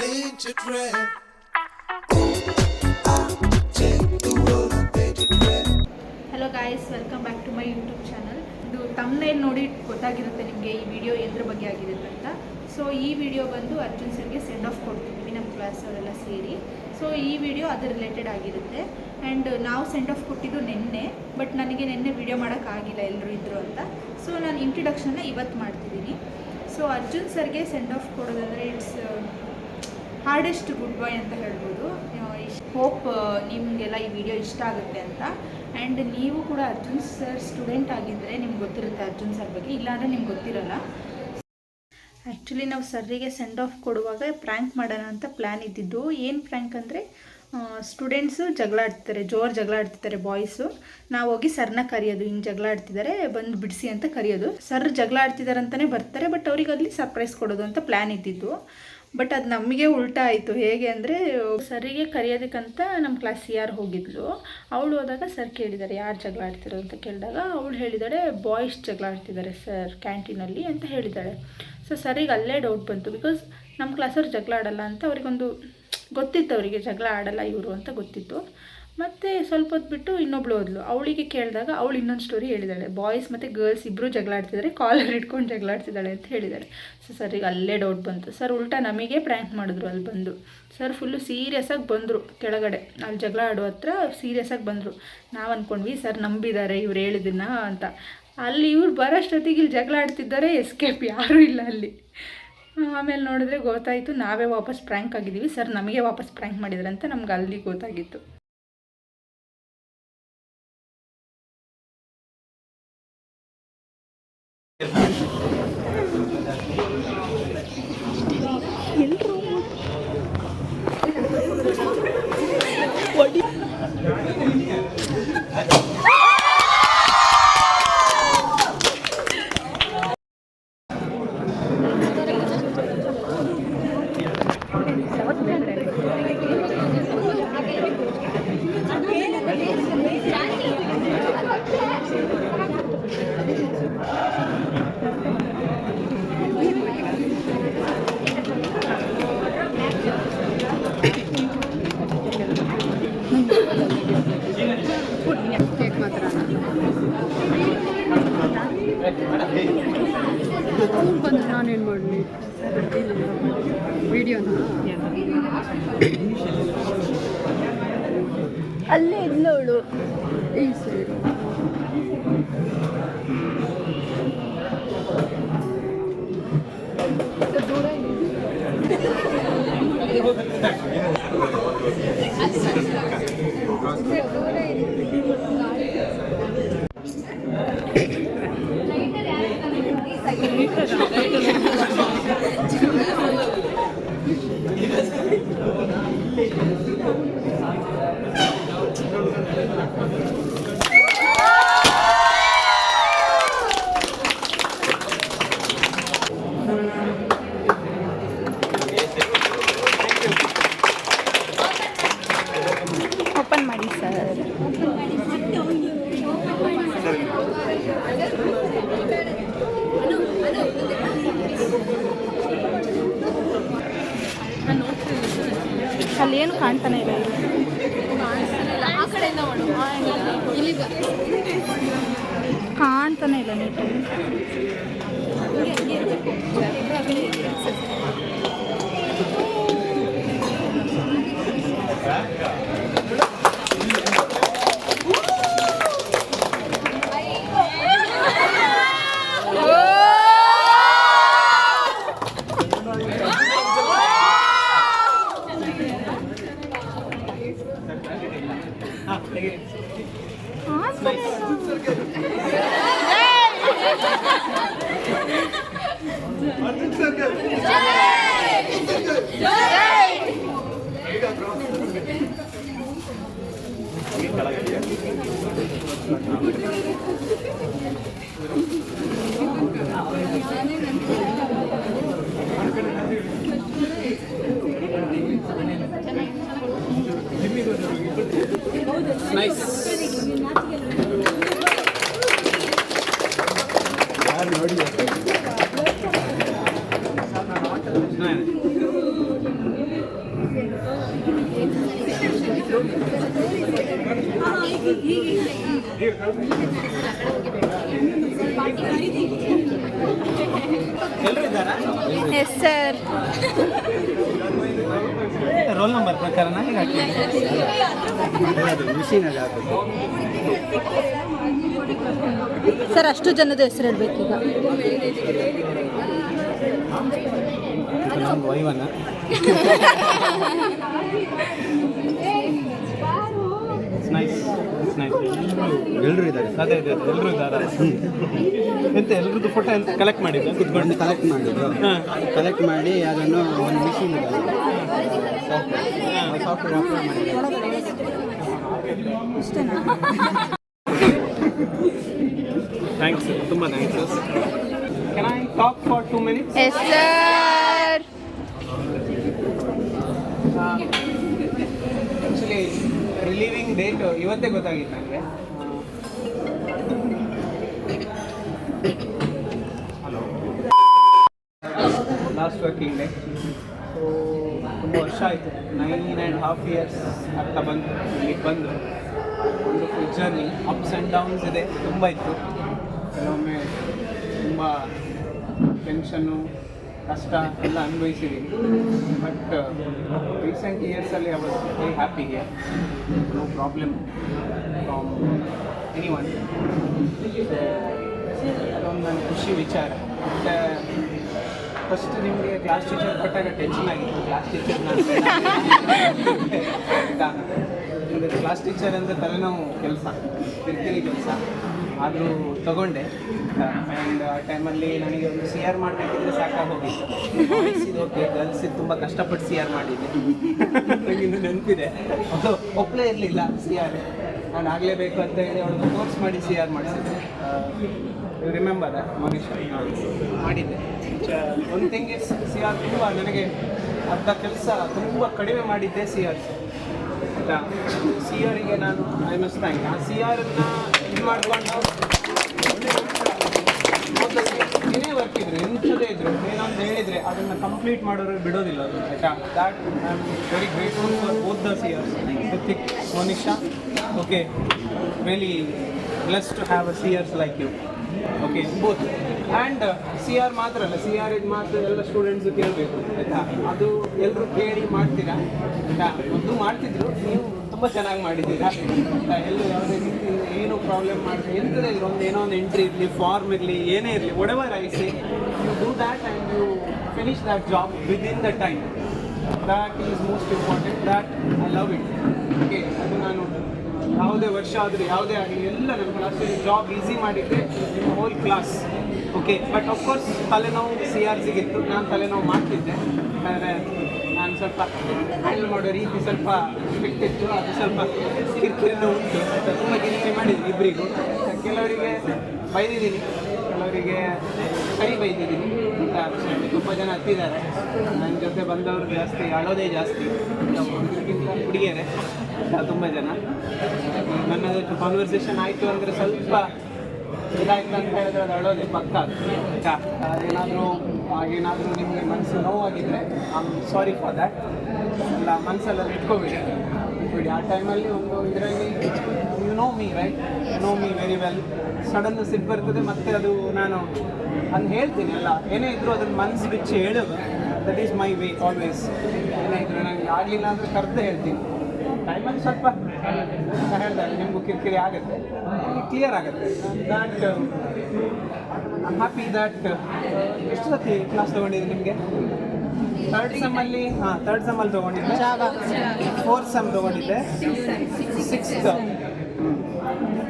Hello guys, welcome back to my YouTube channel. ಇದು thumbnail ನೋಡಿ ಗೊತ್ತಾಗಿರುತ್ತೆ ನಿಮಗೆ ಈ ವಿಡಿಯೋ ಎದ್ರ ಬಗ್ಗೆ ಆಗಿರುತ್ತೆ ಅಂತ. ಸೊ ಈ ವಿಡಿಯೋ ಬಂದು ಅರ್ಜುನ್ ಸರ್ಗೆ ಸೆಂಡ್ ಆಫ್ ಕೊಡ್ತಿದ್ವಿ ನಮ್ಮ ಕ್ಲಾಸ್ ಅವರೆಲ್ಲ ಸೇರಿ. ಸೊ ಈ ವಿಡಿಯೋ ಅದ್ರ ರಿಲೇಟೆಡ್ ಆಗಿರುತ್ತೆ. ಆ್ಯಂಡ್ ನಾವು ಸೆಂಡ್ ಆಫ್ ಕೊಟ್ಟಿದ್ದು ನಿನ್ನೆ, ಬಟ್ ನನಗೆ ನಿನ್ನೆ ವಿಡಿಯೋ ಮಾಡೋಕ್ಕಾಗಿಲ್ಲ, ಎಲ್ಲರೂ ಇದ್ದರು ಅಂತ. ಸೊ ನಾನು ಇಂಟ್ರಡಕ್ಷನ್ನ ಇವತ್ತು ಮಾಡ್ತಿದ್ದೀನಿ. ಸೊ ಅರ್ಜುನ್ ಸರ್ಗೆ ಸೆಂಡ್ ಆಫ್ ಕೊಡೋದಾದರೆ ಇಟ್ಸ್ ಹಾರ್ಡೆಸ್ಟ್ ಗುಡ್ ಬಾಯ್ ಅಂತ ಹೇಳ್ಬೋದು. ಹೋಪ್ ನಿಮಗೆಲ್ಲ ಈ ವಿಡಿಯೋ ಇಷ್ಟ ಆಗುತ್ತೆ ಅಂತ. ಆ್ಯಂಡ್ ನೀವು ಕೂಡ ಅರ್ಜುನ್ ಸರ್ ಸ್ಟೂಡೆಂಟ್ ಆಗಿದ್ದರೆ ನಿಮ್ಗೆ ಗೊತ್ತಿರುತ್ತೆ ಅರ್ಜುನ್ ಸರ್ ಬಗ್ಗೆ, ಇಲ್ಲಾಂದರೆ ನಿಮ್ಗೆ ಗೊತ್ತಿರಲ್ಲ. ಆ್ಯಕ್ಚುಲಿ ನಾವು ಸರ್ರಿಗೆ ಸೆಂಡ್ ಆಫ್ ಕೊಡುವಾಗ ಪ್ರ್ಯಾಂಕ್ ಮಾಡೋಣ ಅಂತ ಪ್ಲ್ಯಾನ್ ಇದ್ದಿದ್ದು. ಏನು ಪ್ರ್ಯಾಂಕ್ ಅಂದರೆ, ಸ್ಟೂಡೆಂಟ್ಸು ಜಗಳ ಆಡ್ತಿದ್ದಾರೆ, ಜಗಳ ಆಡ್ತಿದ್ದಾರೆ ಬಾಯ್ಸು. ನಾವು ಹೋಗಿ ಸರ್ನ ಕರೆಯೋದು, ಹಿಂಗೆ ಜಗಳ ಆಡ್ತಿದ್ದಾರೆ ಬಂದು ಬಿಡಿಸಿ ಅಂತ ಕರೆಯೋದು. ಸರ್ ಜಗಳ ಆಡ್ತಿದ್ದಾರೆ ಅಂತಲೇ ಬರ್ತಾರೆ, ಬಟ್ ಅವ್ರಿಗೆ ಅಲ್ಲಿ ಸರ್ಪ್ರೈಸ್ ಕೊಡೋದು ಅಂತ ಪ್ಲ್ಯಾನ್ ಇದ್ದಿದ್ದು. ಬಟ್ ಅದು ನಮಗೆ ಉಲ್ಟಾ ಆಯಿತು. ಹೇಗೆ ಅಂದರೆ, ಸರಿಗೆ ಕರೆಯೋದಕ್ಕಂತ ನಮ್ಮ ಕ್ಲಾಸ್ ಯಾರು ಹೋಗಿದ್ಲು. ಅವಳು ಹೋದಾಗ ಸರ್ ಕೇಳಿದ್ದಾರೆ ಯಾರು ಜಗಳ ಆಡ್ತಿರೋ ಅಂತ ಕೇಳಿದಾಗ ಅವಳು ಹೇಳಿದ್ದಾಳೆ ಬಾಯ್ಸ್ ಜಗಳ ಆಡ್ತಿದ್ದಾರೆ ಸರ್ ಕ್ಯಾಂಟೀನಲ್ಲಿ ಅಂತ ಹೇಳಿದ್ದಾಳೆ. ಸೊ ಸರಿಗೆ ಅಲ್ಲೇ ಡೌಟ್ ಬಂತು, ಬಿಕಾಸ್ ನಮ್ಮ ಕ್ಲಾಸವ್ರು ಜಗಳ ಆಡಲ್ಲ ಅಂತ ಅವರಿಗೊಂದು ಗೊತ್ತಿತ್ತು, ಅವರಿಗೆ ಜಗಳ ಆಡಲ್ಲ ಇವರು ಅಂತ ಗೊತ್ತಿತ್ತು. ಮತ್ತು ಸ್ವಲ್ಪ ಹೊತ್ತು ಬಿಟ್ಟು ಇನ್ನೊಬ್ಳು ಹೋದ್ಲು. ಅವಳಿಗೆ ಕೇಳಿದಾಗ ಅವಳು ಇನ್ನೊಂದು ಸ್ಟೋರಿ ಹೇಳಿದ್ದಾಳೆ, ಬಾಯ್ಸ್ ಮತ್ತು ಗರ್ಲ್ಸ್ ಇಬ್ಬರು ಜಗಳ ಆಡ್ತಿದ್ದಾರೆ, ಕಾಲರ್ ಇಟ್ಕೊಂಡು ಜಗಳ ಆಡ್ತಿದ್ದಾಳೆ ಅಂತ ಹೇಳಿದ್ದಾಳೆ. ಸೊ ಸರಿಗೆ ಅಲ್ಲೇ ಡೌಟ್ ಬಂತು. ಸರ್ ಉಲ್ಟಾ ನಮಗೆ ಪ್ರ್ಯಾಂಕ್ ಮಾಡಿದ್ರು. ಅಲ್ಲಿ ಬಂದು ಸರ್ ಫುಲ್ಲು ಸೀರಿಯಸ್ಸಾಗಿ ಬಂದರು ಕೆಳಗಡೆ, ಅಲ್ಲಿ ಜಗಳ ಆಡೋ ಹತ್ರ ಸೀರಿಯಸ್ಸಾಗಿ ಬಂದರು. ನಾವು ಅಂದ್ಕೊಂಡ್ವಿ ಸರ್ ನಂಬಿದ್ದಾರೆ ಇವ್ರು ಹೇಳಿದ್ದನ್ನ ಅಂತ. ಅಲ್ಲಿ ಇವ್ರು ಬರೋಷ್ಟೊತ್ತಿಗೆ ಇಲ್ಲಿ ಜಗಳ ಆಡ್ತಿದ್ದಾರೆ, ಎಸ್ಕೇಪ್ ಯಾರೂ ಇಲ್ಲ ಅಲ್ಲಿ. ಆಮೇಲೆ ನೋಡಿದ್ರೆ ಗೊತ್ತಾಯಿತು ನಾವೇ ವಾಪಸ್ ಪ್ರ್ಯಾಂಕ್ ಆಗಿದ್ದೀವಿ, ಸರ್ ನಮಗೆ ವಾಪಸ್ ಪ್ರ್ಯಾಂಕ್ ಮಾಡಿದ್ದಾರೆ ಅಂತ ನಮ್ಗೆ ಅಲ್ಲಿ ಗೊತ್ತಾಗಿತ್ತು. ಬಂದು ನಾನೇನು ಮಾಡಲಿ ವಿಡಿಯೋನ ಅಲ್ಲೇ ಇಲ್ಲವಳು ಈ ಸೈಡು. ದೂರ ಓಪನ್ ಮಾಡಿ ಸರ್. ಅಲ್ಲಿ ಏನು ಕಾಣ್ತಾನೆ ಇಲ್ಲ, ಕಾಣ್ತಾನೆ ಇಲ್ಲ ನೀಟಾಗಿ. Nice. ಎಲ್ಲರೂ ಇದ್ದಾರಾ? Yes sir. ರೋಲ್ ನಂಬರ್ ಪ್ರಕಾರನ ಹೇಗೆ ಸರ್ ಅಷ್ಟು ಜನದ ಹೆಸರು ಹೇಳ್ಬೇಕೀಗ. ನಮ್ಮ ವೈವನ ಎಲ್ಲರೂ ಇದ್ದಾರೆ. ಅದೇ ಅದೇ ಎಲ್ಲರೂ ಇದ್ದಾರೆ. ಎಂತ ಎಲ್ರದ್ದು ಫೋಟೋ ಎಂತ ಕಲೆಕ್ಟ್ ಮಾಡಿದ್ದು ಕುತ್ಕೊಂಡು ಕಲೆಕ್ಟ್ ಮಾಡಿದ್ದು. ಕಲೆಕ್ಟ್ ಮಾಡಿ ಅದನ್ನು ಒಂದು ಮಿಷಿನ್ ಸಾಫ್ಟ್ವೇರ್ ಅಪ್ಲೋಡ್ ಮಾಡಿ. ಥ್ಯಾಂಕ್ಸ್, ತುಂಬ thanks. Can I talk for 2 minutes? Yes sir. Actually reliving date ಇವತ್ತೇ ಗೊತ್ತಾಗಿತ್ತು ನನಗೆ. Last working day. ಸೊ ತುಂಬ ವರ್ಷ ಆಯಿತು, 9.5 years ಆಗ್ತಾ ಬಂತು ಇಲ್ಲಿಗೆ ಬಂದು. ಒಂದು full journey, ups and downs ಇದೆ, ತುಂಬ ಇತ್ತು. ಕೆಲವೊಮ್ಮೆ ತುಂಬ ಟೆನ್ಷನ್ನು, ಕಷ್ಟ ಎಲ್ಲ ಅನುಭವಿಸಿದ್ದೀನಿ. ಬಟ್ ರೀಸೆಂಟ್ ಇಯರ್ಸಲ್ಲಿ I was very happy here. No problem from any one. ಅದೊಂದು ನನ್ನ ಖುಷಿ ವಿಚಾರ. ಮತ್ತು ಫಸ್ಟ್ ನಿಮಗೆ ಕ್ಲಾಸ್ ಟೀಚರ್ ಕೊಟ್ಟಾಗ ಟೆನ್ಷನ್ ಆಗಿತ್ತು. ಕ್ಲಾಸ್ ಟೀಚರ್ನ ಕ್ಲಾಸ್ ಟೀಚರ್ ಅಂದರೆ ತಲೆನೋವು ಕೆಲಸ, ಕಿರಿಕಿರಿ ಕೆಲಸ. ಆದರೂ ತಗೊಂಡೆ. ಆ್ಯಂಡ್ ಆ ಟೈಮಲ್ಲಿ ನನಗೆ ಒಂದು CR ಮಾಡಬೇಕಿದ್ರೆ ಸಾಕಾಗಿ ಹೋಗಿತ್ತು. ಬಾಯ್ಸ್ ಇದು ಓಕೆ, ಗರ್ಲ್ಸ್ ಇದು ತುಂಬ ಕಷ್ಟಪಟ್ಟು CR ಮಾಡಿದ್ದೆ. ನನಗೆ ಇನ್ನೂ ನೆನಪಿದೆ, ಅದು ಒಪ್ಪಲೇ ಇರಲಿಲ್ಲ CR. ನಾನು ಆಗಲೇಬೇಕು ಅಂತ ಹೇಳಿ ಅವಳು ಕೋರ್ಸ್ ಮಾಡಿ CR ಮಾಡಿಸಿದ್ದೆ. ರಿಮೆಂಬರ್ ಮನುಷ್ಯ ಮಾಡಿದ್ದೆ. ಒಂದು ಥಿಂಗ್ ಇಸ್ CR ತುಂಬ ನನಗೆ ಅರ್ಧ ಕೆಲಸ ತುಂಬ ಕಡಿಮೆ ಮಾಡಿದ್ದೆ CR. ಆಯಿತಾ, CRಗೆ ನಾನು ಐ ಮಸ್ಟ್ ಥ್ಯಾಂಕ್. ಆ CRನ್ನು ಇದು ಮಾಡಿಕೊಂಡು ಏನೇ ವರ್ಕ್ ಇದ್ರು, ಎಂಥದೇ ಇದ್ರು, ಏನಂತ ಹೇಳಿದರೆ ಅದನ್ನು ಕಂಪ್ಲೀಟ್ ಮಾಡೋರು ಬಿಡೋದಿಲ್ಲ ಅದು. ಆಯಿತಾ, that I am very grateful for both the CRs. Ritik, Monisha. Okay, really blessed to have a CRs like you. Okay, both. And CR ಮಾತ್ರ ಅಲ್ಲ, CR ಇದು ಮಾತ್ರ ಎಲ್ಲ ಸ್ಟೂಡೆಂಟ್ಸು ಕೇಳಬೇಕು. ಆಯಿತಾ, ಅದು ಎಲ್ಲರೂ ಕೇಳಿ ಮಾಡ್ತೀರಾ. ಆಯಿತಾ, ಮೊದಲು ಮಾಡ್ತಿದ್ರು, ನೀವು ತುಂಬ ಚೆನ್ನಾಗಿ ಮಾಡಿದ್ದೀರಾ. ಎಲ್ಲೂ ಯಾವುದೇ ರೀತಿ ಏನು ಪ್ರಾಬ್ಲಮ್ ಮಾಡಿದ್ರೆ ಎಂಥದೇ ಇದ್ರು, ಒಂದು ಏನೋ ಒಂದು ಎಂಟ್ರಿ ಇರಲಿ, ಫಾರ್ಮ್ ಇರಲಿ, ಏನೇ ಇರಲಿ, whatever I say, you do that and you finish that job within the time. That is most important. That I love it. Okay, ಅದು ನಾನು ಯಾವುದೇ ವರ್ಷ ಆದರೂ ಯಾವುದೇ ಆಗಲಿ ಎಲ್ಲ ನನ್ನ ಕ್ಲಾಸಲ್ಲಿ ಜಾಬ್ ಈಸಿ ಮಾಡಿದ್ದೆ ನಿಮ್ಮ hole class. Okay, but of course ತಲೆನೋವು CRಸಿಗಿತ್ತು. ನಾನು ತಲೆನೋವು ಮಾಡ್ತಿದ್ದೆ. ಆದರೆ ನಾನು ಸ್ವಲ್ಪ ಹ್ಯಾಂಡಲ್ ಮಾಡೋ ರೀತಿ ಸ್ವಲ್ಪ ಸ್ಟ್ರಿಕ್ಟ್ ಇತ್ತು. ಅದು ಸ್ವಲ್ಪ ಕಿರಿಕಿರಿನೂ ಉಂಟು. ತುಂಬ ಕಿರಿಕಿರಿ ಮಾಡಿದ್ದೀನಿ ಇಬ್ಬರಿಗೂ. ಕೆಲವರಿಗೆ ಬೈದಿದ್ದೀನಿ, ಕೆಲವರಿಗೆ ಸರಿ ಬೈದಿದ್ದೀನಿ ಅಂತ ತುಂಬ ಜನ ಹತ್ತಿದ್ದಾರೆ. ನನ್ನ ಜೊತೆ ಬಂದವರು ಜಾಸ್ತಿ ಅಳೋದೇ ಜಾಸ್ತಿ, ಹುಡುಗಿಗಿಂತ ಹುಡುಗಿಯರೇ ತುಂಬ ಜನ. ನನ್ನ ಜೊತೆ ಕಾನ್ವರ್ಸೇಷನ್ ಆಯಿತು ಅಂದರೆ ಸ್ವಲ್ಪ ಇದಾಯ್ತು ಅಂತ ಹೇಳಿದ್ರೆ ಅದು ಅಳೋದೇ ಪಕ್ಕ. ಆಯಿತಾ, ಏನಾದರೂ ನಿಮಗೆ ಮನಸ್ಸು ನೋವಾಗಿದ್ದರೆ I am sorry for that. ಎಲ್ಲ ಮನಸ್ಸೆಲ್ಲ ಇಟ್ಕೋಬೇಡಿ. ಬಿಡಿ, ಆ ಟೈಮಲ್ಲಿ ಒಂದು ಇದರಲ್ಲಿ you know me right, you know me very well. Sudden ಸಿಟ್ಟು ಬರ್ತದೆ, ಮತ್ತು ಅದು ನಾನು ಅದನ್ನು ಹೇಳ್ತೀನಿ. ಅಲ್ಲ ಏನೇ ಇದ್ದರೂ ಅದನ್ನು ಮನಸ್ಸು ಬಿಚ್ಚಿ ಹೇಳೋದು. That is my way always. ಏನೇ ಇದ್ದರೂ ನನಗೆ ಆಗಲಿಲ್ಲ ಅಂದರೆ ಕರೆದು ಹೇಳ್ತೀನಿ. ಟೈಮಲ್ಲಿ ಸ್ವಲ್ಪ ಹೇಳಿದಾಗ ನಿಮಗೂ ಕಿರಿಕಿರಿ ಆಗುತ್ತೆ, ಕ್ಲಿಯರ್ ಆಗುತ್ತೆ. That I am happy that. ಎಷ್ಟು ಸತಿ ಕ್ಲಾಸ್ ತೊಗೊಂಡಿದ್ದೀನಿ ನಿಮಗೆ? ಥರ್ಡ್ ಸೆಮ್ಮಲ್ಲಿ ತೊಗೊಂಡಿದ್ದೆ, 4th ಸೆಮ್ ತೊಗೊಂಡಿದ್ದೆ, 6th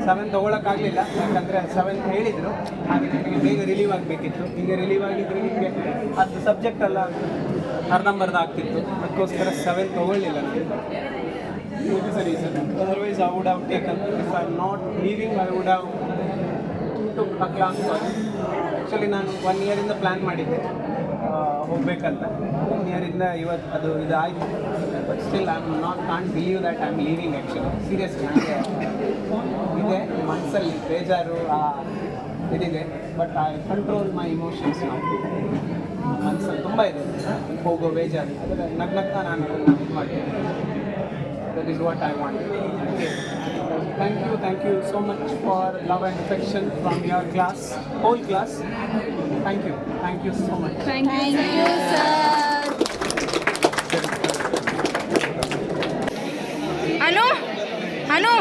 7 ತೊಗೊಳಕ್ಕಾಗಲಿಲ್ಲ. ಯಾಕಂದರೆ 7 ಹೇಳಿದರು, ಹಾಗೆ ನನಗೆ ಬೇಗ ರಿಲೀವ್ ಆಗಬೇಕಿತ್ತು. ಈಗ ರಿಲೀವ್ ಆಗಿದ್ದರೆ ನಿಮಗೆ ಅದು ಸಬ್ಜೆಕ್ಟ್ ಎಲ್ಲ ಅರ್ಧಂಬರ್ಧ ಆಗ್ತಿತ್ತು. ಅದಕ್ಕೋಸ್ಕರ 7 ತೊಗೊಳ್ಳಿಲ್ಲ ನಾನು. It is a reason. Otherwise, I would have taken. If I am not leaving, I would have took a class first. Actually, ನಾನು 1 year ಪ್ಲ್ಯಾನ್ ಮಾಡಿದ್ದೆ ಹೋಗ್ಬೇಕಂತ. 1 year ಇವತ್ತು ಅದು ಇದಾಯಿತು. But still can't believe that I am leaving. Actually seriously ನನಗೆ ಇದೆ ಮನಸ್ಸಲ್ಲಿ ಬೇಜಾರು ಇದಿದೆ. But I control my emotions. ನಾವು ಮನಸ್ಸಲ್ಲಿ ತುಂಬ ಇದೆ ಹೋಗೋ ಬೇಜಾರು. ಆದರೆ ನಗ್ನಗ್ತಾ ನಾನು ಇದು ಮಾಡ್ತೀನಿ. That is what I want. Okay. Thank you so much for love and affection from your class, whole class. Thank you so much. Thank you sir. ಅನು ಅನು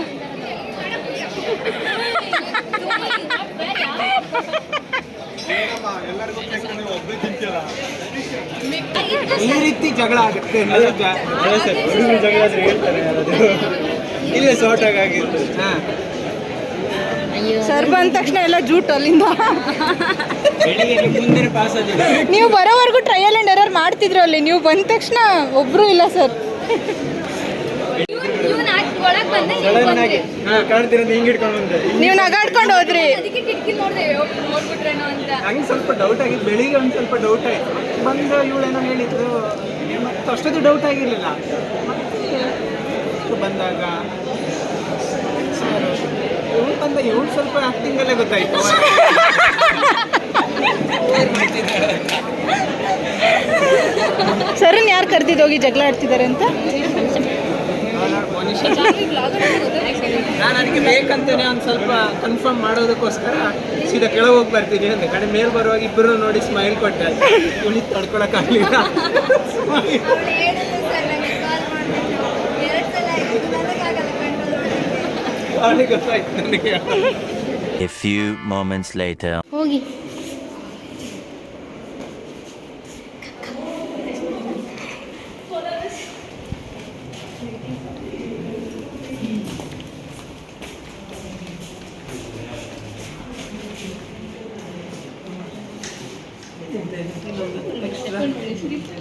ಈ ರೀತಿ ಜಗಳ ಆಗುತ್ತೆ ಜಗಳ ಹೇಳ್ತಾರೆ ಇಲ್ಲೇ ಶಾರ್ಟ್ ಆಗಿತ್ತು. ಹಾಂ, ಸರ್ ಬಂದ ತಕ್ಷಣ ಎಲ್ಲ ಜೂಟ್ ಅಲ್ಲಿಂದ. ಮುಂದಿನ ಪಾಸ್ ಆಗಿದೆ. ನೀವು ಬರೋವರೆಗೂ ಟ್ರಯಲ್ ಆ್ಯಂಡ್ ಎರರ್ ಮಾಡ್ತಿದ್ರು ಅಲ್ಲಿ, ನೀವು ಬಂದ ತಕ್ಷಣ ಒಬ್ಬರು ಇಲ್ಲ ಸರ್. ಕಾಣ್ತಿರೋದು ಹಿಂಗೆ ಇಟ್ಕೊಂಡು ಬಂದೆ. ನೀವು ನಗಾಡ್ಕೊಂಡು ಹೋದ್ರಿ. ಹಂಗೆ ಸ್ವಲ್ಪ ಡೌಟ್ ಆಗಿತ್ತು, ಬೆಳಿಗ್ಗೆ ಒಂದು ಸ್ವಲ್ಪ ಡೌಟ್ ಆಯಿತು. ಬಂದು ಇವಳೇನೋ ಹೇಳಿದ್ರು, ಮತ್ತು ಅಷ್ಟೊಂದು ಡೌಟ್ ಆಗಿರಲಿಲ್ಲ. ಮತ್ತೆ ಬಂದಾಗ ಇವಳು ಸ್ವಲ್ಪ ಆ್ಯಕ್ಟಿಂಗಲ್ಲೇ ಗೊತ್ತಾಯಿತು. ಸರ್ನ ಯಾರು ಕರೆದಿದ್ದೋಗಿ ಜಗಳ ಆಡ್ತಿದ್ದಾರೆ ಅಂತ? ನಾನು ಅದಕ್ಕೆ ಬೇಕಂತಾನೆ ಒಂದು ಸ್ವಲ್ಪ ಕನ್ಫರ್ಮ್ ಮಾಡೋದಕ್ಕೋಸ್ಕರ ಸೀದಾ ಕೆಳಗೆ ಹೋಗಿ ಬರ್ತೀನಿ ಅಂತ ಕಡೆ ಮೇಲೆ ಬರುವಾಗ ಇಬ್ಬರು ನೋಡಿ ಸ್ಮೈಲ್ ಕೊಟ್ಟೆ. ಕುಣಿತು ತಡ್ಕೊಳಕ್ಕಾಗಲಿಲ್ಲ. ಗೊತ್ತಾಯ್ತು ನನಗೆ. A few moments later. ಹೋಗಿ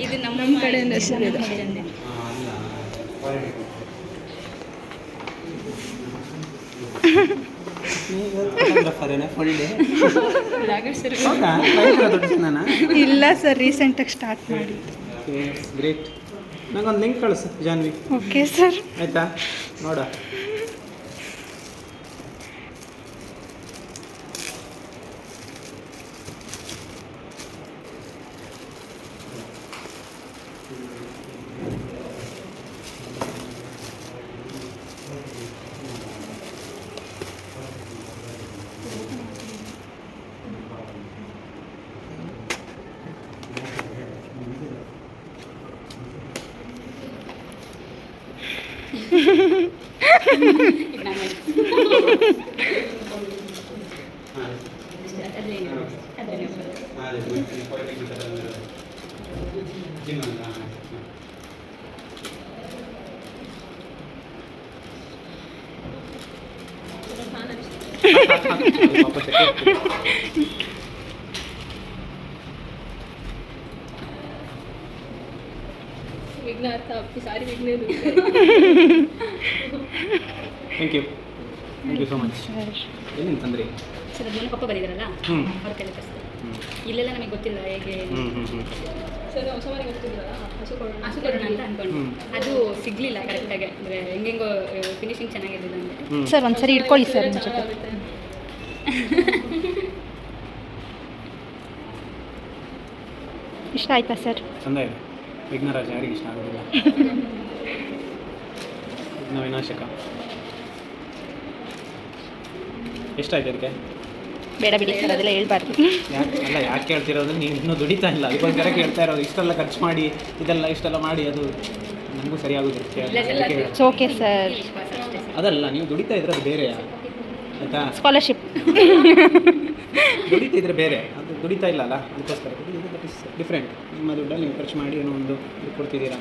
ಇದು ನಮ್ಮ ಕಡೆಯಿಂದ ಹೆಸರಿದೆ. ಇಲ್ಲ ಸರ್, ರೀಸೆಂಟಾಗಿ ಸ್ಟಾರ್ಟ್ ಮಾಡಿ. ಗ್ರೇಟ್. ನಂಗೊಂದು ಲಿಂಕ್ ಕಳಿಸು ಜಾನ್ವಿ. Okay sir. ಆಯ್ತಾ, ನೋಡ. ವಿಘ್ನಾರ್ಥ आपकी सारी विघ्न दूर ಥ್ಯಾಂಕ್ ಯು ಸೊ ಮಚ್. ಏನೇನು ತಂದ್ರಿ? ಸರ್ ಅದನ್ನ ಪಪ್ಪ ಬರೀದಾರಲ್ಲ ಅವ್ರ ಕೈಲಿ ಕಳಿಸ್ತಾರೆ. ಇಲ್ಲೆಲ್ಲ ನಮಗೆ ಗೊತ್ತಿಲ್ಲ ಹೇಗೆ ಸರ್ ಹೊಸ ಮನೆಗೆ ಹೋಗ್ತಿದ್ರಲ್ಲ ಹಸು ಕೊಡೋಣ ಅಂತ ಅಂದ್ಕೊಂಡು ಅದು ಸಿಗಲಿಲ್ಲ ಕರೆಕ್ಟಾಗಿ, ಅಂದರೆ ಹೆಂಗೆಂಗೋ ಫಿನಿಶಿಂಗ್ ಚೆನ್ನಾಗಿರಲಿಲ್ಲ ಅಂದರೆ. ಸರ್ ಒಂದ್ಸರಿ ಇಟ್ಕೊಳ್ಳಿ ಸರ್ ನಿಮ್ಮ ಜೊತೆ. ಇಷ್ಟ ಆಯ್ತಾ ಸರ್? ಚಂದ ಇದೆ. ವಿಘ್ನರಾಜ ಯಾರಿಗೆ ಇಷ್ಟ ಆಗೋದಿಲ್ಲ. ವಿಘ್ನ ವಿನಾಶಕ. ಎಷ್ಟಾಯ್ತು ಅದಕ್ಕೆ? ಬೇಡ ಬಿಡಿ ಸರ್, ಅದೆಲ್ಲ ಹೇಳ್ಬಾರ್ದು. ಯಾಕೆ ಕೇಳ್ತಿರೋದು? ನೀವು ಇನ್ನೂ ದುಡಿತಾ ಇಲ್ಲ, ಅದಕ್ಕೋಸ್ಕರ ಕೇಳ್ತಾ ಇರೋದು. ಇಷ್ಟೆಲ್ಲ ಖರ್ಚು ಮಾಡಿ ಇಷ್ಟೆಲ್ಲ ಮಾಡಿ ಅದು ನನಗೂ ಸರಿಯಾಗೋದಿಲ್ಲ. Okay sir. ಅದಲ್ಲ, ನೀವು ದುಡಿತಾ ಇದ್ರೆ ಅದು ಬೇರೆ ಆಯಿತಾ? ಸ್ಕಾಲರ್ಶಿಪ್ ದುಡಿತಾ ಇದ್ರೆ ಬೇರೆ, ಅದು ದುಡಿತಾ ಇಲ್ಲ ಅಲ್ಲ, ಅದಕ್ಕೋಸ್ಕರ ಡಿಫ್ರೆಂಟ್. ನಿಮ್ಮ ದುಡ್ಡಲ್ಲಿ ನೀವು ಖರ್ಚು ಮಾಡಿ ಏನೋ ಒಂದು ಕೊಡ್ತಿದ್ದೀರಾ.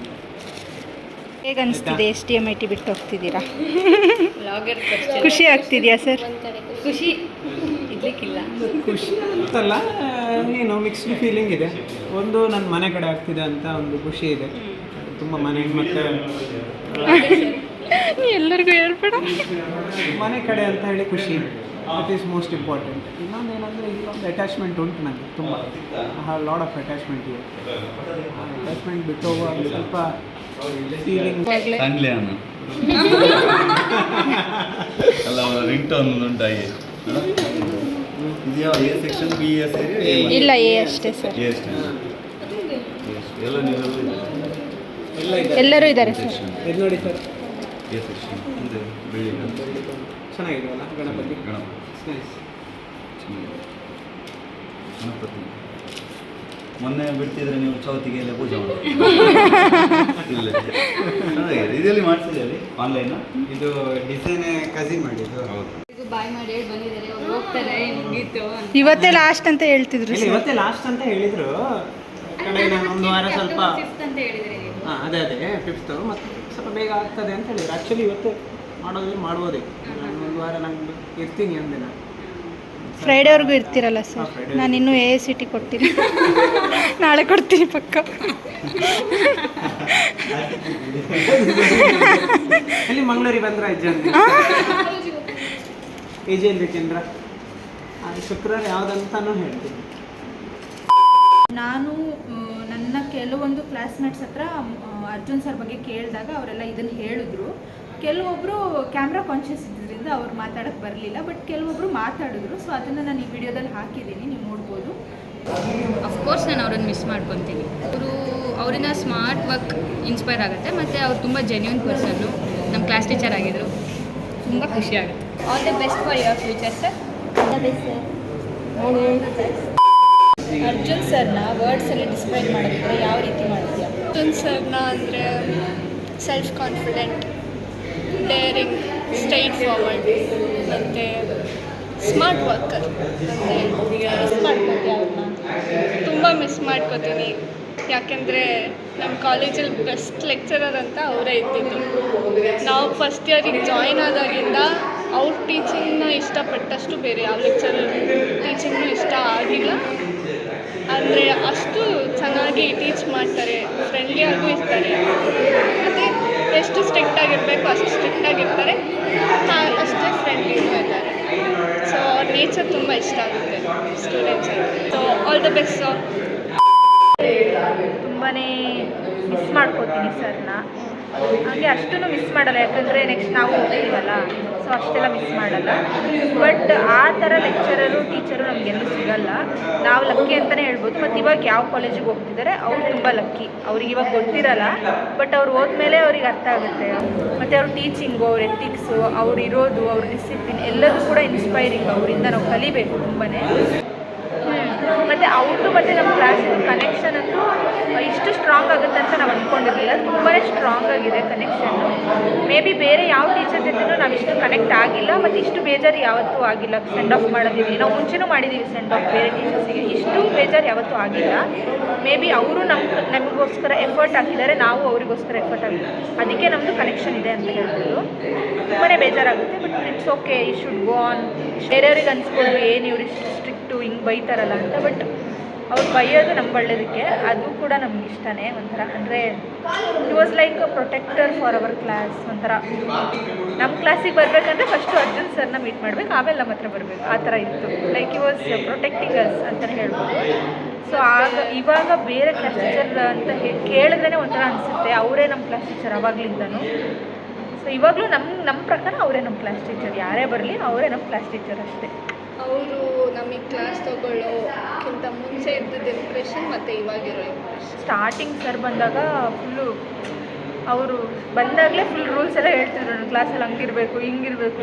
ಹೇಗೆ ಅನಿಸ್ತಿದೆ STMIT ಬಿಟ್ಟು ಹೋಗ್ತಿದ್ದೀರಾ? ಬ್ಲಾಗರ್ ಖುಷಿ ಆಗ್ತಿದೆಯಾ ಸರ್? ಖುಷಿ ಇರ್ಲಿಕ್ಕಿಲ್ಲ. ಖುಷಿ ಅಂತಲ್ಲ, ಏನು ಮಿಕ್ಸ್ಡ್ ಫೀಲಿಂಗ್ ಇದೆ. ಒಂದು ನನ್ನ ಮನೆ ಕಡೆ ಆಗ್ತಿದೆ ಅಂತ ಒಂದು ಖುಷಿ ಇದೆ. ತುಂಬ ಮನೆ ಮತ್ತು ಎಲ್ಲರಿಗೂ ಹೇಳ್ಬೇಡ. ಮನೆ ಕಡೆ ಅಂತ ಹೇಳಿ ಖುಷಿ, ದಟ್ ಈಸ್ ಮೋಸ್ಟ್ ಇಂಪಾರ್ಟೆಂಟ್. ಇನ್ನೊಂದು ಏನಂದರೆ ಇಲ್ಲೊಂದು ಅಟ್ಯಾಚ್ಮೆಂಟ್ ಉಂಟು ನನಗೆ, ತುಂಬ. I have lot of attachment ಇದೆ. ಅಟ್ಯಾಚ್ಮೆಂಟ್ ಬಿಟ್ಟು ಹೋಗುವಾಗ ಸ್ವಲ್ಪ ಫೀಲಿಂಗ್. ಅಲ್ಲ ರಿಂಗ್ ಟೋನ್ ಉಂಟಾಗಿ ಇದೆಯಾ? ಎ ಸೆಕ್ಷನ್, ಬಿ ಎ ಸೇರಿ ಇಲ್ಲ, ಎ ಅಷ್ಟೇ ಸರ್. ಎ ಅಷ್ಟೇ. ಎಲ್ಲ ನೀವು ಎಲ್ಲ ಇದೆ, ಎಲ್ಲರೂ ಇದ್ದಾರೆ ಸರ್. ಇದು ನೋಡಿ ಸರ್, ಎಸ್ ಅಂದರೆ ಬೆಳ್ಳಿ ಚೆನ್ನಾಗಿದೆಯಲ್ಲ ಗಣಪತಿ ಗಣಪತಿ ನೈಸ್. ಚೆನ್ನಾಗಿದೆ. ಗಣಪತಿ ಮೊನ್ನೆ ಬಿಡ್ತಿದ್ರೆ ನೀವು ಚೌತಿಗೆ ಎಲ್ಲ ಪೂಜೆ ಮಾಡಿ ಇಲ್ಲ ಚೆನ್ನಾಗಿದೆ. ಇದೆಲ್ಲಿ ಮಾಡಿಸಿದೆ ಅಲ್ಲಿ ಆನ್ಲೈನ್? ಇದು ಡಿಸೈನ್ ಕಸಿನ್ ಮಾಡಿದ್ದು. ಹೌದು. ಇದು ಬಾಯ್ ಮಾಡಿ ಹೇಳಿ ಬಂದಿದ್ದಾರೆ, ಅವ್ರು ಹೋಗ್ತಾರೆ ಮುಗೀತು ಅಂತ. ಇವತ್ತೇ ಲಾಸ್ಟ್ ಅಂತ ಹೇಳ್ತಿದ್ರು ಇಲ್ಲ, ಇವತ್ತೇ ಲಾಸ್ಟ್ ಅಂತ ಹೇಳಿದ್ರು. ಕಡೆ ನಾನು ಒಂದು ವಾರ ಸ್ವಲ್ಪ ಫಿಫ್ತ್ ಅಂತ ಹೇಳಿದ್ರೆ ನೀವು. ಹಾಂ ಅದೇ 5th ಮತ್ತು ಸ್ವಲ್ಪ ಬೇಗ ಆಗ್ತದೆ ಅಂತ ಹೇಳಿದ್ರು. ಆ್ಯಕ್ಚುಲಿ ಇವತ್ತು ಮಾಡೋದ್ರೆ ಮಾಡ್ಬೋದೇ. ನಾನು ಒಂದು ವಾರ ನಂಗೆ ಇರ್ತೀನಿ ಅಂದೆ ನಾನು. ಫ್ರೈಡೇವರೆಗೂ ಇರ್ತೀರಲ್ಲ ಸರ್? ನಾನು ಇನ್ನೂ AICT ಕೊಡ್ತೀನಿ. ನಾಳೆ ಕೊಡ್ತೀನಿ ಪಕ್ಕ. ಅಲ್ಲಿ ಮಂಗಳೂರಿಗೆ ಬಂದ್ರೆ ಏಜೆಂಟ್ ಚಂದ್ರ ಶುಕ್ರವಾರ ಯಾವುದಂತಾನು ಹೇಳ್ತೀನಿ. ನಾನು ನನ್ನ ಕೆಲವೊಂದು ಕ್ಲಾಸ್ಮೇಟ್ಸ್ ಹತ್ರ ಅರ್ಜುನ್ ಸರ್ ಬಗ್ಗೆ ಕೇಳಿದಾಗ ಅವರೆಲ್ಲ ಇದನ್ನು ಹೇಳಿದ್ರು. ಕೆಲವೊಬ್ಬರು ಕ್ಯಾಮ್ರಾ ಕಾನ್ಷಿಯಸ್ ಇದ್ದಿದ್ದರಿಂದ ಅವ್ರು ಮಾತಾಡೋಕ್ಕೆ ಬರಲಿಲ್ಲ, ಬಟ್ ಕೆಲವೊಬ್ಬರು ಮಾತಾಡಿದ್ರು. ಸೊ ಅದನ್ನು ನಾನು ಈ ವಿಡಿಯೋದಲ್ಲಿ ಹಾಕಿದ್ದೀನಿ, ನೀವು ನೋಡ್ಬೋದು. ಅಫ್ಕೋರ್ಸ್ ನಾನು ಅವ್ರನ್ನ ಮಿಸ್ ಮಾಡ್ಕೊತೀನಿ. ಅವರಿಂದ ಸ್ಮಾರ್ಟ್ ವರ್ಕ್ ಇನ್ಸ್ಪೈರ್ ಆಗುತ್ತೆ, ಮತ್ತು ಅವ್ರು ತುಂಬ ಜೆನ್ಯೂನ್ ಪರ್ಸನ್ನು. ನಮ್ಮ ಕ್ಲಾಸ್ ಟೀಚರ್ ಆಗಿದ್ರು, ತುಂಬ ಖುಷಿ ಆಗುತ್ತೆ. All the best for your future sir. Arjun ಸರ್ನ ವರ್ಡ್ಸಲ್ಲಿ ಡಿಸ್ಕ್ರೈಬ್ ಮಾಡೋದಿದ್ರೆ ಯಾವ ರೀತಿ ಮಾಡಿದ್ಯಾ? ಅರ್ಜುನ್ ಸರ್ನ ಅಂದರೆ self confident, daring, straight forward ಮತ್ತು ಸ್ಮಾರ್ಟ್ ವರ್ಕರ್. ಮಿಸ್ ಮಾಡ್ಕೊತೀಯ ಅವ್ರನ್ನ? ತುಂಬ ಮಿಸ್ ಮಾಡ್ಕೋತೀನಿ, ಯಾಕೆಂದರೆ ನಮ್ಮ ಕಾಲೇಜಲ್ಲಿ ಬೆಸ್ಟ್ ಲೆಕ್ಚರರ್ ಅಂತ ಅವರೇ ಇದ್ದಿದ್ದು. ನಾವು ಫಸ್ಟ್ ಇಯರಿಗೆ ಜಾಯ್ನ್ ಆದಾಗಿಂದ ಅವ್ರ ಟೀಚಿಂಗ್ನ ಇಷ್ಟಪಟ್ಟಷ್ಟು ಬೇರೆ ಯಾವ ಲೆಕ್ಚರರ್ ಟೀಚಿಂಗ್ನೂ ಇಷ್ಟ ಆಗಿಲ್ಲ. ಅಂದರೆ ಅಷ್ಟು ಚೆನ್ನಾಗಿ ಟೀಚ್ ಮಾಡ್ತಾರೆ, ಫ್ರೆಂಡ್ಲಿಯಾಗೂ ಇರ್ತಾರೆ, ಮತ್ತು ಎಷ್ಟು ಸ್ಟ್ರಿಕ್ಟ್ ಆಗಿರಬೇಕು ಅಷ್ಟು ಸ್ಟ್ರಿಕ್ಟ್ ಆಗಿರ್ತಾರೆ, ಅಷ್ಟೇ ಫ್ರೆಂಡ್ಲಿಯೂ ಇದ್ದಾರೆ. ಸೊ ಅವ್ರ ನೇಚರ್ ತುಂಬ ಇಷ್ಟ ಆಗುತ್ತೆ ಸ್ಟೂಡೆಂಟ್ಸಿಗೆ. So all the best sir. ತುಂಬಾ ಮಿಸ್ ಮಾಡ್ಕೋತೀನಿ ಸರ್ನ. ಹಾಗೆ ಅಷ್ಟೂ ಮಿಸ್ ಮಾಡಲ್ಲ, ಯಾಕಂದರೆ ನೆಕ್ಸ್ಟ್ ನಾವು ಹೋಗ್ತೀವಲ್ಲ, ಸೊ ಅಷ್ಟೆಲ್ಲ ಮಿಸ್ ಮಾಡಲ್ಲ. ಬಟ್ ಆ ಥರ ಲೆಕ್ಚರರು ಟೀಚರು ನಮಗೆಲ್ಲೂ ಸಿಗಲ್ಲ. ನಾವು ಲಕ್ಕಿ ಅಂತಲೇ ಹೇಳ್ಬೋದು. ಮತ್ತು ಇವಾಗ ಯಾವ ಕಾಲೇಜಿಗೆ ಹೋಗ್ತಿದ್ದಾರೆ ಅವ್ರು ತುಂಬ ಲಕ್ಕಿ. ಅವ್ರಿಗೆ ಇವಾಗ ಗೊತ್ತಿರಲ್ಲ, ಬಟ್ ಅವ್ರು ಹೋದ್ಮೇಲೆ ಅವ್ರಿಗೆ ಅರ್ಥ ಆಗುತ್ತೆ. ಮತ್ತು ಅವ್ರ ಟೀಚಿಂಗು, ಅವ್ರ ಎಥಿಕ್ಸು, ಅವ್ರು ಇರೋದು, ಅವ್ರ ಡಿಸಿಪ್ಲಿನ್ ಎಲ್ಲದೂ ಕೂಡ ಇನ್ಸ್ಪೈರಿಂಗ್. ಅವರಿಂದ ನಾವು ಕಲಿಬೇಕು ತುಂಬಾ. ಮತ್ತು ಅವ್ರದ್ದು ಮತ್ತು ನಮ್ಮ ಕ್ಲಾಸಿನ ಕನೆಕ್ಷನ್ ಅಂತೂ ಇಷ್ಟು ಸ್ಟ್ರಾಂಗ್ ಆಗುತ್ತೆ ಅಂತ ನಾವು ಅಂದ್ಕೊಂಡಿರಲಿಲ್ಲ. ತುಂಬಾ ಸ್ಟ್ರಾಂಗ್ ಆಗಿದೆ ಕನೆಕ್ಷನ್ನು. ಮೇ ಬಿ ಬೇರೆ ಯಾವ ಟೀಚರ್ ಜೊತೆನೂ ನಾವು ಇಷ್ಟು ಕನೆಕ್ಟ್ ಆಗಿಲ್ಲ, ಮತ್ತು ಇಷ್ಟು ಬೇಜಾರು ಯಾವತ್ತೂ ಆಗಿಲ್ಲ. ಸೆಂಡ್ ಆಫ್ ಮಾಡೋದಿರಲಿ, ನಾವು ಮುಂಚೆನೂ ಮಾಡಿದ್ದೀವಿ ಸೆಂಡ್ ಆಫ್ ಬೇರೆ ಟೀಚರ್ಸಿಗೆ. ಇಷ್ಟು ಬೇಜಾರು ಯಾವತ್ತೂ ಆಗಿಲ್ಲ. ಮೇ ಬಿ ಅವರು ನಮಗೋಸ್ಕರ ಎಫರ್ಟ್ ಹಾಕಿದ್ದಾರೆ, ನಾವು ಅವರಿಗೋಸ್ಕರ ಎಫರ್ಟ್ ಹಾಕಿದ್ದೀವಿ. ಅದಕ್ಕೆ ನಮ್ಮದು ಕನೆಕ್ಷನ್ ಇದೆ ಅಂತ ಹೇಳ್ಬೋದು. ತುಂಬಾ ಬೇಜಾರಾಗುತ್ತೆ, ಬಟ್ ಇಟ್ಸ್ ಓಕೆ, ಈ ಶುಡ್ ಗೋ ಆನ್. ಬೇರೆಯವ್ರಿಗೆ ಅನ್ಸ್ಬೋದು ಏನು ಇವ್ರು ಇಷ್ಟು ಸ್ಟ್ರಿಕ್ಟು ಹಿಂಗೆ ಬೈತಾರಲ್ಲ ಅಂತ, ಬಟ್ ಅವ್ರು ಬೈಯೋದು ನಮ್ಗೆ ಒಳ್ಳೇದಕ್ಕೆ. ಅದು ಕೂಡ ನಮ್ಗೆ ಇಷ್ಟನೇ ಒಂಥರ. ಅಂದರೆ it was like a protector for our class. ಒಂಥರ ನಮ್ಮ ಕ್ಲಾಸಿಗೆ ಬರಬೇಕಂದ್ರೆ ಫಸ್ಟು ಅರ್ಜುನ್ ಸರ್ನ ಮೀಟ್ ಮಾಡಬೇಕು, ಆಮೇಲೆ ನಮ್ಮ ಹತ್ರ ಬರಬೇಕು, ಆ ಥರ ಇತ್ತು. ಲೈಕ್ ಈ ವಾಸ್ ಪ್ರೊಟೆಕ್ಟಿಂಗ್ ಅಸ್ ಅಂತಲೇ ಹೇಳ್ಬೋದು. ಸೊ ಇವಾಗ ಬೇರೆ ಕ್ಲಾಸ್ ಟೀಚರ್ ಅಂತ ಕೇಳಿದ್ರೇ ಒಂಥರ ಅನಿಸುತ್ತೆ, ಅವರೇ ನಮ್ಮ ಕ್ಲಾಸ್ ಟೀಚರ್ ಅವಾಗಲಿಂದನೂ. ಸೊ ಇವಾಗಲೂ ನಮ್ಮ ಪ್ರಕಾರ ಅವರೇ ನಮ್ಮ ಕ್ಲಾಸ್ ಟೀಚರ್. ಯಾರೇ ಬರಲಿ ಅವರೇ ನಮ್ಮ ಕ್ಲಾಸ್ ಟೀಚರ್ ಅಷ್ಟೇ. ಅವರು ನಮಗೆ ಕ್ಲಾಸ್ ತಗೊಳ್ಳೋಕ್ಕಿಂತ ಮುಂಚೆ ಇದ್ದಿದ್ದ ಇಂಪ್ರೆಷನ್ ಮತ್ತು ಇವಾಗಿರೋ ಇಂಪ್ರೆಷನ್. ಸ್ಟಾರ್ಟಿಂಗ್ ಸರ್ ಬಂದಾಗ ಫುಲ್ಲು ಅವರು ಬಂದಾಗಲೇ ಫುಲ್ ರೂಲ್ಸ್ ಎಲ್ಲ ಹೇಳ್ತಿದ್ರು. ನನ್ನ ಕ್ಲಾಸಲ್ಲಿ ಹಂಗಿರಬೇಕು, ಹಿಂಗಿರಬೇಕು,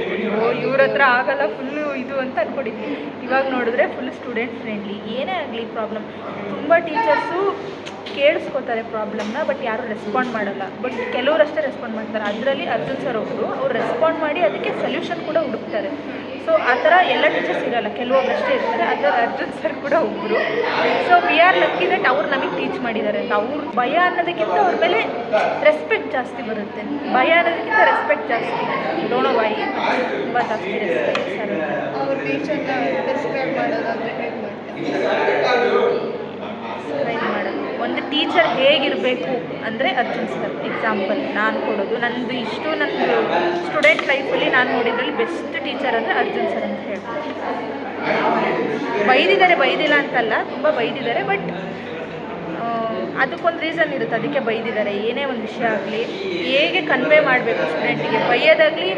ಇವ್ರ ಹತ್ರ ಆಗಲ್ಲ ಫುಲ್ಲು ಇದು ಅಂತ ಅಂದ್ಕೊಂಡಿದ್ವಿ. ಇವಾಗ ನೋಡಿದ್ರೆ ಫುಲ್ ಸ್ಟೂಡೆಂಟ್ ಫ್ರೆಂಡ್ಲಿ. ಏನೇ ಆಗಲಿ ಪ್ರಾಬ್ಲಮ್, ತುಂಬ ಟೀಚರ್ಸು ಕೇಳಿಸ್ಕೋತಾರೆ ಪ್ರಾಬ್ಲಮ್ನ, ಬಟ್ ಯಾರೂ ರೆಸ್ಪಾಂಡ್ ಮಾಡಲ್ಲ. ಬಟ್ ಕೆಲವರಷ್ಟೇ ರೆಸ್ಪಾಂಡ್ ಮಾಡ್ತಾರೆ. ಅದರಲ್ಲಿ ಅರ್ಜುನ್ ಸರ್ ಒಬ್ಬರು, ಅವ್ರು ರೆಸ್ಪಾಂಡ್ ಮಾಡಿ ಅದಕ್ಕೆ ಸೊಲ್ಯೂಷನ್ ಕೂಡ ಹುಡುಕ್ತಾರೆ. ಸೊ ಆ ಥರ ಎಲ್ಲ ಟೀಚರ್ಸ್ ಇರೋಲ್ಲ, ಕೆಲವೊಬ್ಬರಷ್ಟೇ ಇರ್ತಾರೆ. ಅದರಲ್ಲಿ ಅರ್ಜುನ್ ಸರ್ ಕೂಡ ಒಬ್ಬರು. So we are lucky that ಅವ್ರು ನಮಗೆ ಟೀಚ್ ಮಾಡಿದ್ದಾರೆ ಅಂತ. ಅವ್ರು ಭಯ ಅನ್ನೋದಕ್ಕಿಂತ ಅವ್ರ ಮೇಲೆ ರೆಸ್ಪೆಕ್ಟ್ ಜಾಸ್ತಿ ಬರುತ್ತೆ. ಭಯ ಅನ್ನೋದಕ್ಕಿಂತ ರೆಸ್ಪೆಕ್ಟ್ ಜಾಸ್ತಿ. ಡೋಂಟ್ ನೋ ವೈ, ತುಂಬ ಜಾಸ್ತಿ ರೆಸ್ಪೆಕ್ಟ್ ಸರ್. ಅವ್ರ ಟೀಚರ್ನ ಡಿಸ್ಕ್ರೈಬ್ ಮಾಡೋದಾದರೆ ಹೇಗೆ ಮಾಡ್ತಾರೆ? ಡಿಸ್ಕ್ರೈಬ್ ಮಾಡೋದು, ಒಂದು ಟೀಚರ್ ಹೇಗಿರಬೇಕು ಅಂದರೆ ಅರ್ಜುನ್ ಸರ್ ಎಕ್ಸಾಂಪಲ್ ನಾನು ಕೊಡೋದು. ನಂದು ಸ್ಟೂಡೆಂಟ್ ಲೈಫಲ್ಲಿ ನಾನು ನೋಡಿದ್ರಲ್ಲಿ ಬೆಸ್ಟ್ ಟೀಚರ್ ಅಂದರೆ ಅರ್ಜುನ್ ಸರ್ ಅಂತ ಹೇಳ್ಬೋದು. ಬೈದಿಲ್ಲ ಅಂತಲ್ಲ, ತುಂಬ ಬೈದಿದ್ದಾರೆ, ಬಟ್ ಅದಕ್ಕೊಂದು ರೀಸನ್ ಇರುತ್ತೆ, ಅದಕ್ಕೆ ಬೈದಿದ್ದಾರೆ. ಏನೇ ಒಂದು ವಿಷಯ ಆಗಲಿ ಹೇಗೆ ಕನ್ವೆ ಮಾಡಬೇಕು ಸ್ಟೂಡೆಂಟಿಗೆ, ಬೈಯೋದಾಗಲಿ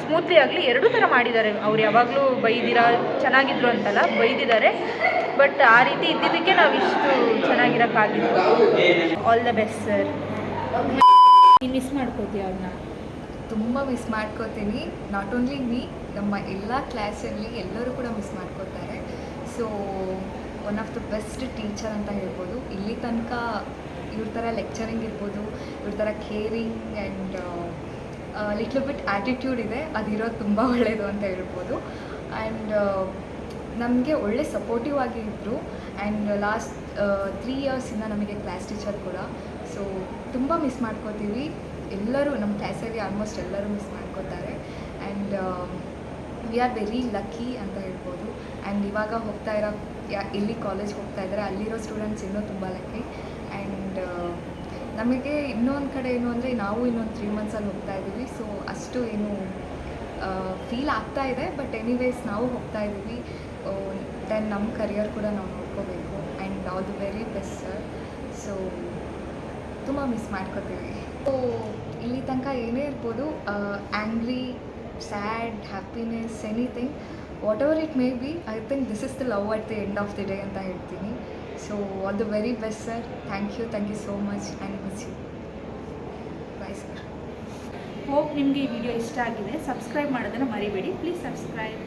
ಸ್ಮೂತ್ಲಿ ಆಗಲಿ ಎರಡೂ ಥರ ಮಾಡಿದ್ದಾರೆ. ಅವ್ರು ಯಾವಾಗಲೂ ಬೈದಿರ ಚೆನ್ನಾಗಿದ್ರು ಅಂತಲ್ಲ, ಬೈದಿದ್ದಾರೆ. ಬಟ್ ಆ ರೀತಿ ಇದ್ದಿದ್ದಕ್ಕೆ ನಾವು ಇಷ್ಟು ಚೆನ್ನಾಗಿರೋಕ್ಕಾಗಿತ್ತು. All the best sir. ನೀನು ಮಿಸ್ ಮಾಡ್ಕೋತೀಯ ಅವ್ರನ್ನ? ತುಂಬ ಮಿಸ್ ಮಾಡ್ಕೋತೀನಿ. ನಾಟ್ ಓನ್ಲಿ ಮೀ, ನಮ್ಮ ಎಲ್ಲ ಕ್ಲಾಸಲ್ಲಿ ಎಲ್ಲರೂ ಕೂಡ ಮಿಸ್ ಮಾಡ್ಕೋತಾರೆ. So one of the best teacher ಅಂತ ಹೇಳ್ಬೋದು. ಇಲ್ಲಿ ತನಕ ಇವ್ರ ಥರ ಲೆಕ್ಚರಿಂಗ್ ಇರ್ಬೋದು, ಇವ್ರ ಥರ caring and little bit attitude ಇದೆ, ಅದಿರೋದು ತುಂಬ ಒಳ್ಳೆಯದು ಅಂತ ಹೇಳ್ಬೋದು. ಆ್ಯಂಡ್ ನಮಗೆ ಒಳ್ಳೆ ಸಪೋರ್ಟಿವ್ ಆಗಿ ಇದ್ದರು. ಆ್ಯಂಡ್ ಲಾಸ್ಟ್ 3 ಇಯರ್ಸಿಂದ ನಮಗೆ ಕ್ಲಾಸ್ ಟೀಚರ್ ಕೂಡ. ಸೊ ತುಂಬ ಮಿಸ್ ಮಾಡ್ಕೋತೀವಿ ಎಲ್ಲರೂ, ನಮ್ಮ ಕ್ಲಾಸಲ್ಲಿ ಆಲ್ಮೋಸ್ಟ್ ಎಲ್ಲರೂ ಮಿಸ್ ಮಾಡ್ಕೋತಾರೆ. And we are very lucky ಅಂತ ಹೇಳ್ಬೋದು. ಆ್ಯಂಡ್ ಇವಾಗ ಹೋಗ್ತಾ ಇರೋ ಎಲ್ಲಿ ಕಾಲೇಜ್ ಹೋಗ್ತಾ ಇದ್ದಾರೆ ಅಲ್ಲಿರೋ ಸ್ಟೂಡೆಂಟ್ಸ್ ಇನ್ನೂ ತುಂಬ ಲಕ್ಕಿ. ಆ್ಯಂಡ್ ನಮಗೆ ಇನ್ನೊಂದು ಕಡೆ ಏನು ಅಂದರೆ ನಾವು ಇನ್ನೊಂದು 3 ಮಂತ್ಸಲ್ಲಿ ಹೋಗ್ತಾ ಇದ್ದೀವಿ. ಸೊ ಅಷ್ಟು ಏನು ಫೀಲ್ ಆಗ್ತಾ ಇದೆ. ಬಟ್ ಎನಿವೇಸ್ ನಾವು ಹೋಗ್ತಾ ಇದ್ದೀವಿ. ದೆನ್ ನಮ್ಮ ಕರಿಯರ್ ಕೂಡ ನಾವು ನೋಡ್ಕೋಬೇಕು. And all the very best sir. So ತುಂಬ ಮಿಸ್ ಮಾಡ್ಕೋತೀವಿ. ಸೊ ಇಲ್ಲಿ ತನಕ ಏನೇ ಇರ್ಬೋದು, angry, sad, happiness, anything, whatever it may be, I think this is the love at the end of the day ಅಂತ ಹೇಳ್ತೀನಿ. So all the very best sir. Thank you so much and miss you. Bye sir. Hope ನಿಮಗೆ ಈ video ಇಷ್ಟ ಆಗಿದೆ. Subscribe ಮಾಡೋದನ್ನು ಮರಿಬೇಡಿ. Please subscribe.